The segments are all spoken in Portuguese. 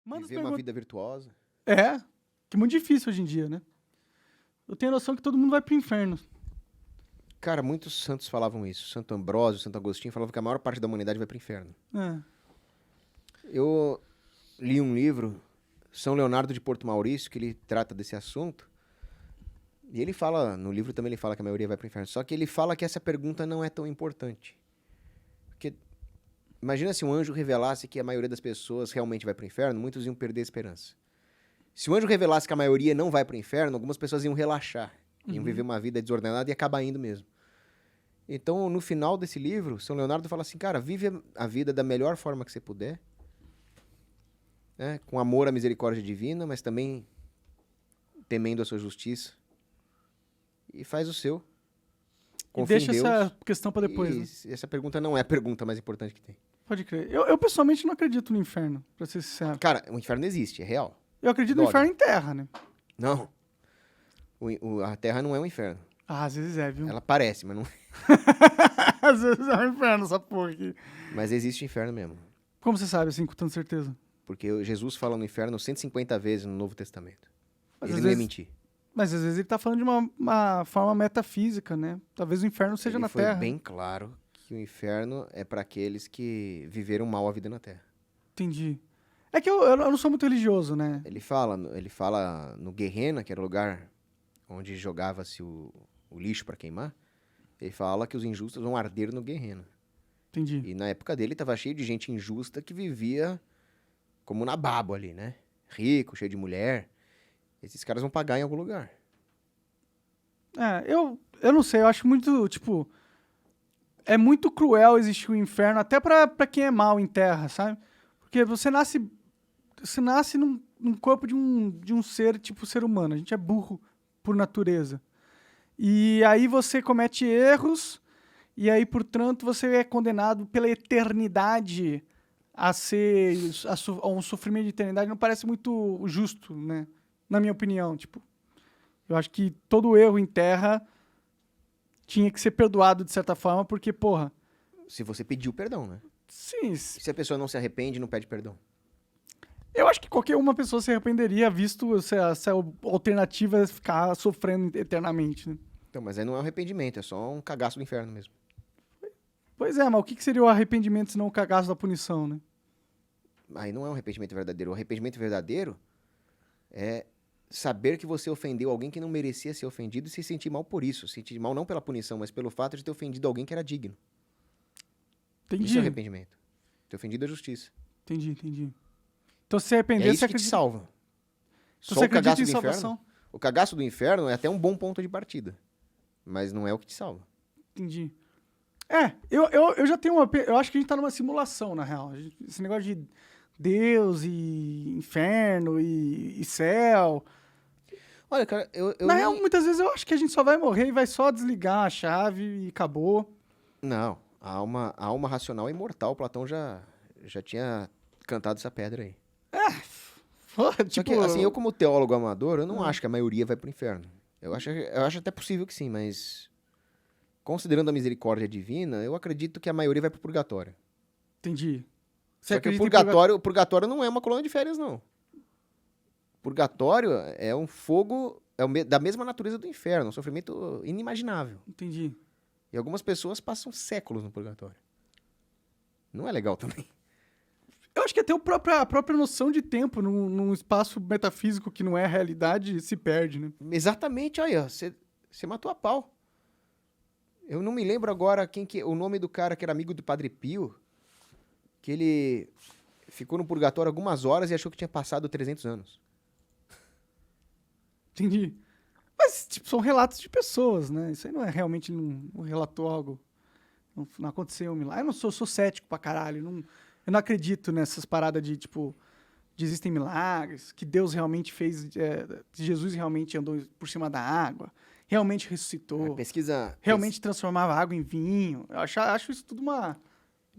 Manda as Viver uma perguntas. vida virtuosa. É, que é muito difícil hoje em dia, né? Eu tenho a noção que todo mundo vai pro inferno. Cara, muitos santos falavam isso. Santo Ambrósio, Santo Agostinho falavam que a maior parte da humanidade vai pro inferno. É. Eu li um livro, São Leonardo de Porto Maurício, que ele trata desse assunto. E ele fala, no livro também ele fala que a maioria vai pro inferno. Só que ele fala que essa pergunta não é tão importante. Porque imagina se um anjo revelasse que a maioria das pessoas realmente vai pro inferno, muitos iam perder a esperança. Se o anjo revelasse que a maioria não vai pro inferno, algumas pessoas iam relaxar. Iam viver uma vida desordenada e acabar indo mesmo. Então, no final desse livro, São Leonardo fala assim, cara, vive a vida da melhor forma que você puder, né? Com amor à misericórdia divina, mas também temendo a sua justiça. E faz o seu. E Confia deixa em Deus. essa questão pra depois, né? Essa pergunta não é a pergunta mais importante que tem. Pode crer. Eu pessoalmente não acredito no inferno, pra ser sincero. Cara, o inferno existe, é real. Eu acredito no Dogma. inferno em terra, né? Não. A Terra não é um inferno. Ah, às vezes é, viu? Ela parece, mas não. Às vezes é um inferno essa porra aqui. Mas existe inferno mesmo. Como você sabe, assim, com tanta certeza? Porque Jesus fala no inferno 150 vezes no Novo Testamento. Mas Ele às não ia vezes- mentir. Mas às vezes ele tá falando de uma forma metafísica, né? Talvez o inferno seja Ele na foi Terra. bem claro que o inferno é para aqueles que viveram mal a vida na Terra. Entendi. É que eu não sou muito religioso, né? Ele fala no Gehenna, que era o lugar onde jogava-se o lixo para queimar. Ele fala que os injustos vão arder no Gehenna. Entendi. E na época dele tava cheio de gente injusta que vivia como na babo ali, né? Rico, cheio de mulher. Esses caras vão pagar em algum lugar. É, eu não sei, eu acho muito, tipo... É muito cruel existir o inferno, até pra quem é mal em terra, sabe? Porque você nasce num corpo de um ser, tipo, ser humano. A gente é burro por natureza. E aí você comete erros, e aí, portanto, você é condenado pela eternidade a um sofrimento de eternidade. Não parece muito justo, né? Na minha opinião, tipo... Eu acho que todo erro em terra tinha que ser perdoado de certa forma, porque, porra... Se você pediu perdão, né? Sim, E se a pessoa não se arrepende, não pede perdão. eu acho que qualquer uma pessoa se arrependeria, visto se a alternativa é ficar sofrendo eternamente, né? Então, mas aí não é um arrependimento, é só um cagaço do inferno mesmo. Pois é, mas o que seria o arrependimento se não o cagaço da punição, né? Aí não é um arrependimento verdadeiro. O arrependimento verdadeiro é saber que você ofendeu alguém que não merecia ser ofendido e se sentir mal por isso. Se sentir mal não pela punição, mas pelo fato de ter ofendido alguém que era digno. Entendi. Isso é arrependimento. Ter ofendido a justiça. Entendi. Então, se se É arrepender, isso você que te acredita... salva. Então, Só você o acredita cagaço em do salvação? inferno. O cagaço do inferno é até um bom ponto de partida. Mas não é o que te salva. Entendi. É, eu já tenho uma... Eu acho que a gente tá numa simulação, na real. Esse negócio de Deus e inferno e céu... Olha, cara, eu Na nem... real, muitas vezes eu acho que a gente só vai morrer e vai só desligar a chave e acabou. Não, a alma racional é imortal. Platão já tinha cantado essa pedra aí. Pô, Só tipo, que, assim, eu como teólogo amador, eu não acho que a maioria vai pro inferno. Eu acho até possível que sim, mas considerando a misericórdia divina, eu acredito que a maioria vai pro purgatório. entendi. Você Só que acredita o purgatório não é uma colônia de férias, não. Purgatório é um fogo, da mesma natureza do inferno, um sofrimento inimaginável. Entendi. E algumas pessoas passam séculos no purgatório. Não é legal também. Eu acho que até a própria noção de tempo num espaço metafísico que não é a realidade se perde, né? Exatamente, olha, você matou a pau. Eu não me lembro agora o nome do cara que era amigo do Padre Pio, que ele ficou no purgatório algumas horas e achou que tinha passado 300 anos. Entendi. Mas, tipo, são relatos de pessoas, né? Isso aí não é realmente não relatou algo. Não aconteceu um milagre. Eu sou cético pra caralho. Eu não acredito nessas paradas de, tipo, de existem milagres, que Deus realmente fez, Jesus realmente andou por cima da água, realmente ressuscitou, realmente transformava água em vinho. Eu acho isso tudo uma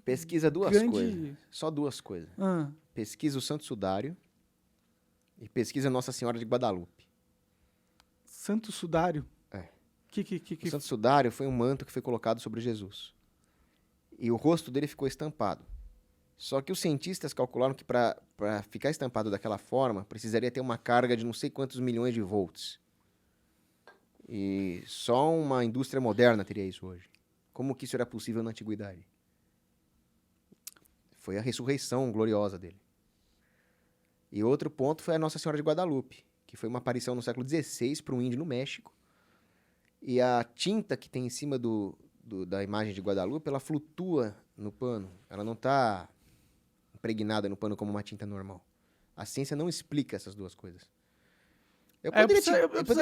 pesquisa duas grande... coisas. Só duas coisas. Ah, Pesquisa o Santo Sudário e pesquisa Nossa Senhora de Guadalupe. Santo Sudário? É. Que O Santo Sudário foi um manto que foi colocado sobre Jesus. E o rosto dele ficou estampado. Só que os cientistas calcularam que para ficar estampado daquela forma, precisaria ter uma carga de não sei quantos milhões de volts. E só uma indústria moderna teria isso hoje. Como que isso era possível na antiguidade? Foi a ressurreição gloriosa dele. E outro ponto foi a Nossa Senhora de Guadalupe, que foi uma aparição no século XVI para um índio no México. E a tinta que tem em cima da imagem de Guadalupe, ela flutua no pano. Ela não está impregnada no pano como uma tinta normal. A ciência não explica essas duas coisas. Eu poderia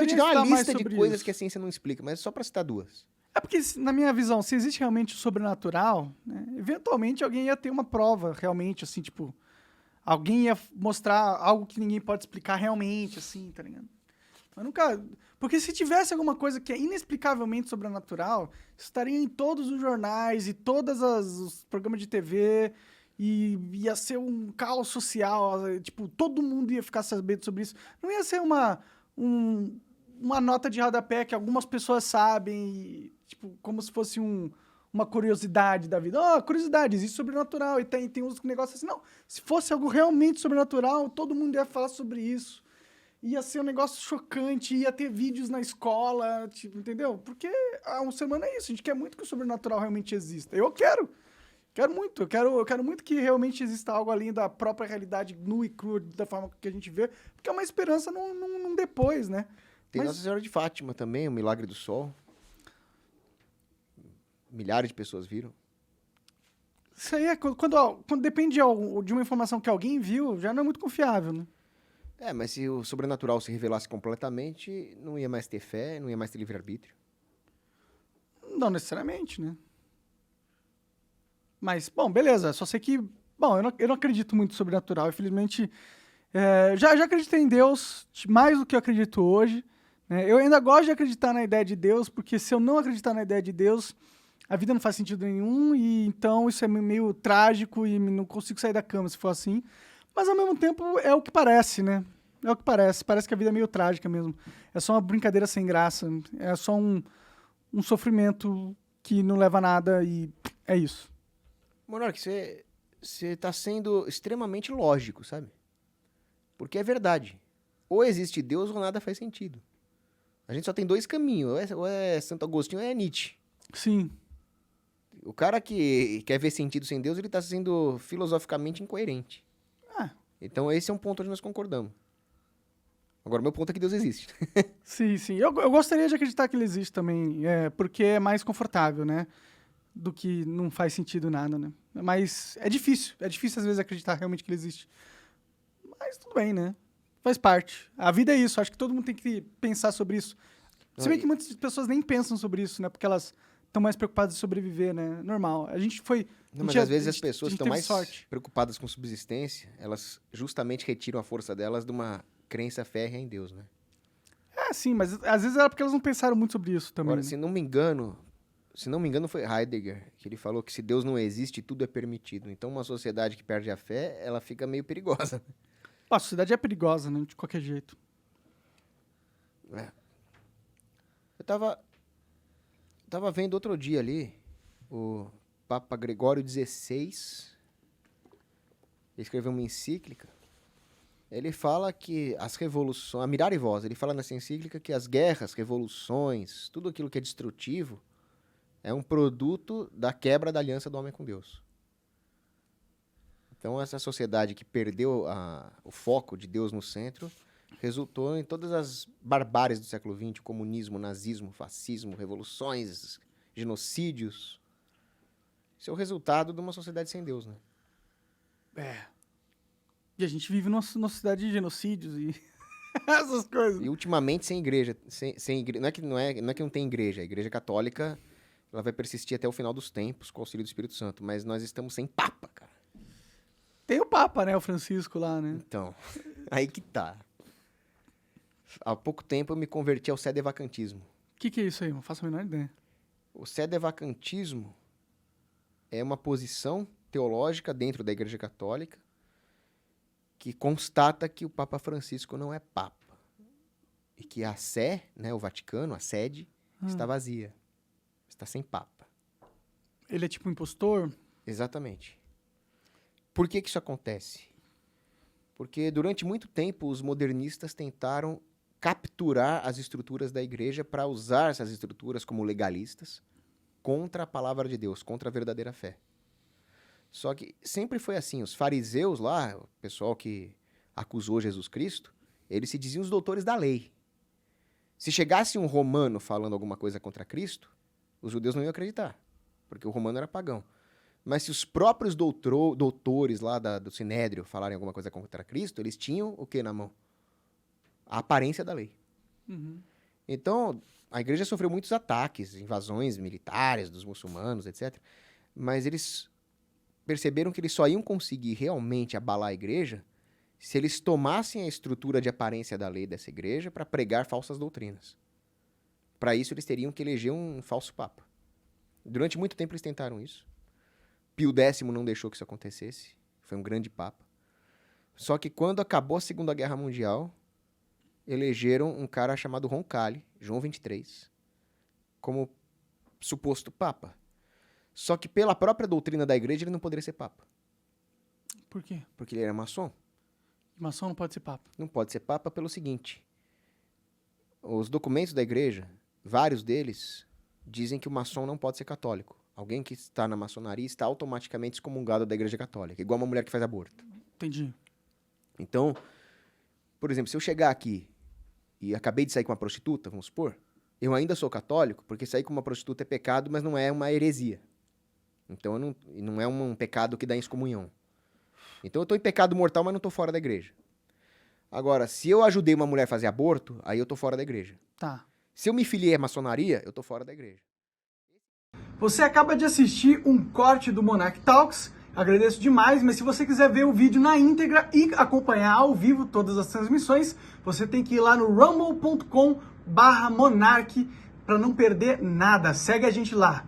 te dar uma lista de coisas que a ciência não explica, mas só para citar duas. É porque, na minha visão, se existe realmente o sobrenatural, né, eventualmente alguém ia ter uma prova realmente, assim, tipo... Alguém ia mostrar algo que ninguém pode explicar realmente, assim, tá ligado? Eu nunca... Porque se tivesse alguma coisa que é inexplicavelmente sobrenatural, estaria em todos os jornais e todos os programas de TV e ia ser um caos social, tipo, todo mundo ia ficar sabendo sobre isso. Não ia ser uma nota de rodapé que algumas pessoas sabem, e, tipo, como se fosse uma curiosidade da vida. Curiosidade, existe sobrenatural. E tem uns negócios assim. Não, se fosse algo realmente sobrenatural, todo mundo ia falar sobre isso. Ia ser um negócio chocante, ia ter vídeos na escola, tipo, entendeu? Porque um ser humano é isso. A gente quer muito que o sobrenatural realmente exista. Eu quero. Quero muito. Eu quero muito que realmente exista algo além da própria realidade nua e crua, da forma que a gente vê. Porque é uma esperança num depois, né? Tem Nossa Senhora de Fátima também, o Milagre do Sol. Milhares de pessoas viram. Isso aí é quando depende de uma informação que alguém viu, já não é muito confiável, né? Mas se o sobrenatural se revelasse completamente, não ia mais ter fé, não ia mais ter livre-arbítrio. Não necessariamente, né? Mas, bom, beleza. Só sei que... Bom, eu não acredito muito em sobrenatural. Infelizmente, já acreditei em Deus mais do que eu acredito hoje. Né? Eu ainda gosto de acreditar na ideia de Deus, porque se eu não acreditar na ideia de Deus... A vida não faz sentido nenhum, e então isso é meio trágico e não consigo sair da cama se for assim. Mas ao mesmo tempo é o que parece, né? É o que parece. Parece que a vida é meio trágica mesmo. É só uma brincadeira sem graça. É só um sofrimento que não leva a nada e é isso. Monark, você está sendo extremamente lógico, sabe? Porque é verdade. Ou existe Deus ou nada faz sentido. A gente só tem dois caminhos. Ou é Santo Agostinho ou é Nietzsche. Sim. O cara que quer ver sentido sem Deus, ele está sendo filosoficamente incoerente. Então esse é um ponto onde nós concordamos. Agora, meu ponto é que Deus existe. Sim. Eu gostaria de acreditar que ele existe também, porque é mais confortável, né? Do que não faz sentido nada, né? Mas é difícil às vezes acreditar realmente que ele existe. Mas tudo bem, né? Faz parte. A vida é isso, acho que todo mundo tem que pensar sobre isso. Se bem que muitas pessoas nem pensam sobre isso, né? Porque elas estão mais preocupadas em sobreviver, né? Normal. Mas às vezes as pessoas estão mais preocupadas com subsistência, elas justamente retiram a força delas de uma crença férrea em Deus, né? Sim, mas às vezes era porque elas não pensaram muito sobre isso também. Agora, né? se não me engano foi Heidegger, que ele falou que se Deus não existe, tudo é permitido. Então uma sociedade que perde a fé, ela fica meio perigosa. A sociedade é perigosa, né? De qualquer jeito. Eu tava vendo outro dia ali, o Papa Gregório XVI escreveu uma encíclica. Ele fala que as revoluções, a Mirare Vos, ele fala nessa encíclica que as guerras, revoluções, tudo aquilo que é destrutivo é um produto da quebra da aliança do homem com Deus. Então essa sociedade que perdeu o foco de Deus no centro resultou em todas as barbáries do século XX, o comunismo, o nazismo, o fascismo, revoluções, genocídios. Isso é o resultado de uma sociedade sem Deus, né? E a gente vive numa sociedade de genocídios e essas coisas. E ultimamente sem igreja. Não é que não tem igreja. A igreja católica ela vai persistir até o final dos tempos com o auxílio do Espírito Santo. Mas nós estamos sem papa, cara. Tem o Papa, né? O Francisco lá, né? Então, aí que tá. Há pouco tempo eu me converti ao sedevacantismo. O que é isso aí? Não faço a menor ideia. O sedevacantismo é uma posição teológica dentro da Igreja Católica que constata que o Papa Francisco não é Papa. E que a Sé, né, o Vaticano, a sede, está vazia. Está sem Papa. Ele é tipo um impostor? Exatamente. Por que isso acontece? Porque durante muito tempo os modernistas tentaram capturar as estruturas da igreja para usar essas estruturas como legalistas contra a palavra de Deus, contra a verdadeira fé. Só que sempre foi assim, os fariseus lá, o pessoal que acusou Jesus Cristo, eles se diziam os doutores da lei. Se chegasse um romano falando alguma coisa contra Cristo, os judeus não iam acreditar, porque o romano era pagão. Mas se os próprios doutores lá do Sinédrio falarem alguma coisa contra Cristo, eles tinham o que na mão? A aparência da lei. Uhum. Então, a igreja sofreu muitos ataques, invasões militares dos muçulmanos, etc. Mas eles perceberam que eles só iam conseguir realmente abalar a igreja se eles tomassem a estrutura de aparência da lei dessa igreja para pregar falsas doutrinas. Para isso, eles teriam que eleger um falso papa. Durante muito tempo, eles tentaram isso. Pio X não deixou que isso acontecesse. Foi um grande papa. Só que quando acabou a Segunda Guerra Mundial, elegeram um cara chamado Roncalli, João 23, como suposto papa. Só que pela própria doutrina da igreja, ele não poderia ser papa. Por quê? Porque ele era maçom. Maçom não pode ser papa. Não pode ser papa pelo seguinte: os documentos da igreja, vários deles, dizem que o maçom não pode ser católico. Alguém que está na maçonaria está automaticamente excomungado da igreja católica, igual uma mulher que faz aborto. Entendi. Então, por exemplo, se eu chegar aqui e acabei de sair com uma prostituta, vamos supor, eu ainda sou católico, porque sair com uma prostituta é pecado, mas não é uma heresia. Então, não é um pecado que dá excomunhão. Então, eu estou em pecado mortal, mas não estou fora da igreja. Agora, se eu ajudei uma mulher a fazer aborto, aí eu estou fora da igreja. Tá. Se eu me filiei à maçonaria, eu estou fora da igreja. Você acaba de assistir um corte do Monarch Talks. Agradeço demais, mas se você quiser ver o vídeo na íntegra e acompanhar ao vivo todas as transmissões, você tem que ir lá no rumble.com/monarch para não perder nada. Segue a gente lá.